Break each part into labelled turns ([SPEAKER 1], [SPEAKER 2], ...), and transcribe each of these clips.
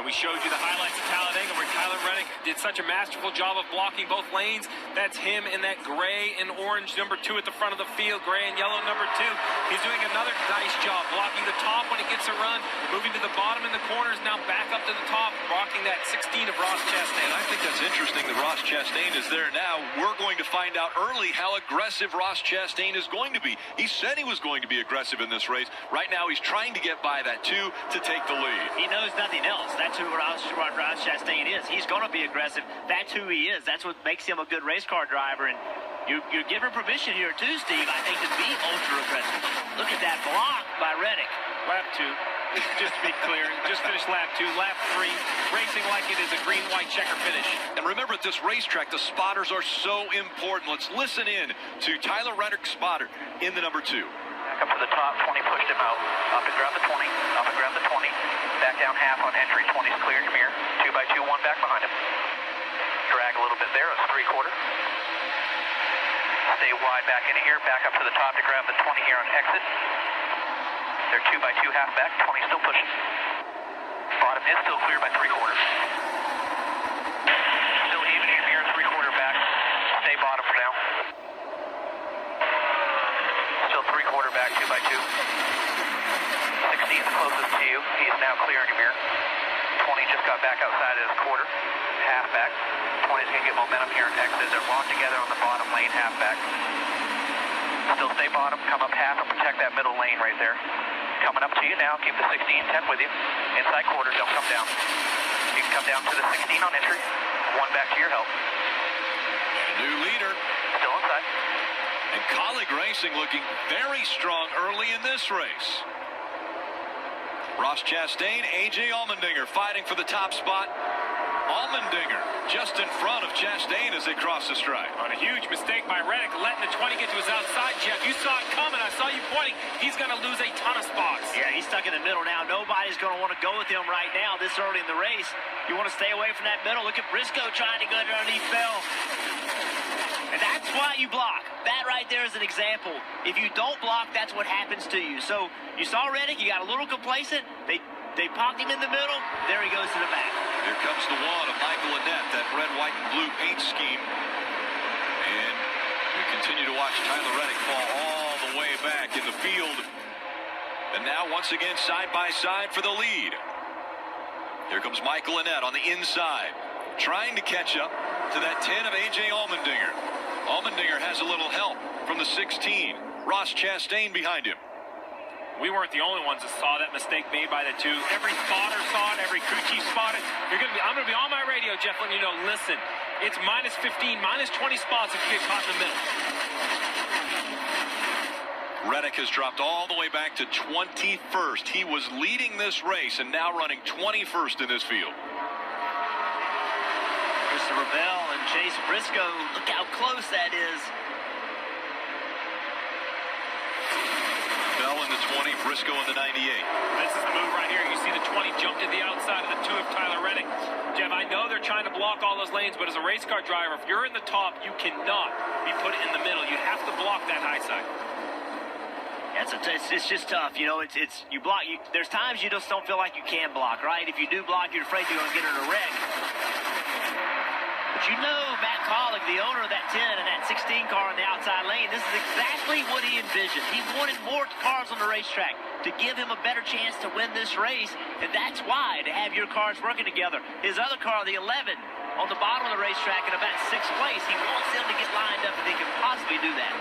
[SPEAKER 1] We showed you the highlights of Talladega where Tyler Reddick did such a masterful job of blocking both lanes. That's him in that gray and orange number 2 at the front of the field, gray and yellow number 2. He's doing another nice job blocking the top when it gets a run, moving to the bottom in the corners, now back up to the top, blocking that 16 of Ross Chastain.
[SPEAKER 2] I think that's interesting that Ross Chastain is there now. We're going to find out early how aggressive Ross Chastain is going to be. He said he was going to be aggressive in this race. Right now he's trying to get by that 2 to take the lead.
[SPEAKER 3] He knows nothing else. That's who Ross Chastain is. He's going to be aggressive. That's who he is. That's what makes him a good race car driver. And you're given permission here too, Steve, I think, to be ultra aggressive. Look at that block by Reddick.
[SPEAKER 1] Lap 2. Just to be clear, just finished lap 2, lap 3, racing like it is a green-white checker finish.
[SPEAKER 2] And remember, at this racetrack, the spotters are so important. Let's listen in to Tyler Reddick's spotter in the number 2.
[SPEAKER 4] Back up to the top, 20 pushed him out. Up and grab the 20, up and grab the 20. Back down half on entry, 20's clear, come here. 2 by 2, 1 back behind him. Drag a little bit there, it's 3/4. Stay wide back into here, back up to the top to grab the 20 here on exit. They're 2 by 2 half back, 20 still pushing. Bottom is still clear by 3/4. Still even here, 3/4 back. Stay bottom for now. Still 3/4 back, 2 by 2. 16 is closest to you. He is now clearing him here. 20 just got back outside of his quarter. Half back. 20's going to get momentum here in exit. They're locked together on the bottom lane, half back. Still stay bottom, come up half and protect that middle lane right there. Coming up to you now, keep the 16, 10 with you. Inside quarter, don't come down. You can come down to the 16 on entry. 1 back to your help.
[SPEAKER 2] New leader.
[SPEAKER 4] Still inside.
[SPEAKER 2] And Colleague Racing looking very strong early in this race. Ross Chastain, A.J. Allmendinger fighting for the top spot. Allmendinger just in front of Chastain as they cross the stripe.
[SPEAKER 1] On a huge mistake by Reddick, letting the 20 get to his outside, Jeff. You saw it coming. I saw you pointing. He's going to lose a ton of spots.
[SPEAKER 3] Yeah, he's stuck in the middle now. Nobody's going to want to go with him right now this early in the race. You want to stay away from that middle. Look at Briscoe trying to go underneath Bell. And that's why you block. That right there is an example. If you don't block, that's what happens to you. So you saw Reddick. You got a little complacent. They popped him in the middle. There he goes to the back.
[SPEAKER 2] Here comes the one of Michael Annett, that red, white, and blue paint scheme. And we continue to watch Tyler Reddick fall all the way back in the field. And now once again side by side for the lead. Here comes Michael Annett on the inside, trying to catch up to that 10 of A.J. Allmendinger. Allmendinger has a little help from the 16. Ross Chastain behind him.
[SPEAKER 1] We weren't the only ones that saw that mistake made by the 2. Every spotter saw it. Every crew chief spotted. I'm going to be on my radio, Jeff, letting you know, listen, it's minus 15, minus 20 spots if you get caught in the middle.
[SPEAKER 2] Reddick has dropped all the way back to 21st. He was leading this race and now running 21st in this field.
[SPEAKER 3] Christopher Bell and Chase Briscoe, look how close that is.
[SPEAKER 2] Bell in the 20, Briscoe in the 98.
[SPEAKER 1] This is the move right here. You see the 20 jump to the outside of the 2 of Tyler Reddick. Jeff, I know they're trying to block all those lanes, but as a race car driver, if you're in the top, you cannot be put in the middle. You have to block that high side.
[SPEAKER 3] It's just tough, you know. You block. There's times you just don't feel like you can block, right? If you do block, you're afraid you're going to get in a wreck. But you know, Matt Colleague, the owner of that 10 and that 16 car on the outside lane, this is exactly what he envisioned. He wanted more cars on the racetrack to give him a better chance to win this race, and that's why, to have your cars working together. His other car, the 11, on the bottom of the racetrack in about 6th place, he wants them to get lined up if they can possibly do that.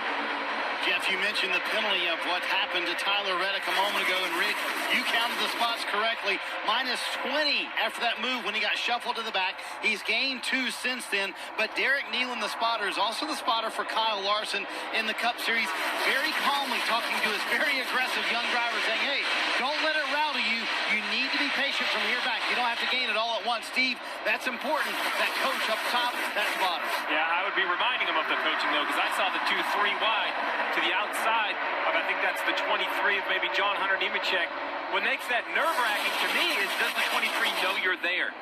[SPEAKER 5] Jeff, you mentioned the penalty of what happened to Tyler Reddick a moment ago, and Rick, you counted the spots correctly. Minus 20 after that move when he got shuffled to the back. He's gained 2 since then, but Derek Nealon, the spotter, is also the spotter for Kyle Larson in the Cup Series, very calmly talking to his very aggressive young driver, saying, hey, don't let it rattle you. You need to be patient from here back. You don't have to gain it all at once. Steve, that's important. That coach up top, that spotter.
[SPEAKER 1] Yeah, I would be reminding him of the coaching, though, because I saw the 2-3 wide to the outside of, I think that's the 23 of maybe John Hunter Nemechek. What makes that nerve-wracking to me is, does the 23 know you're there?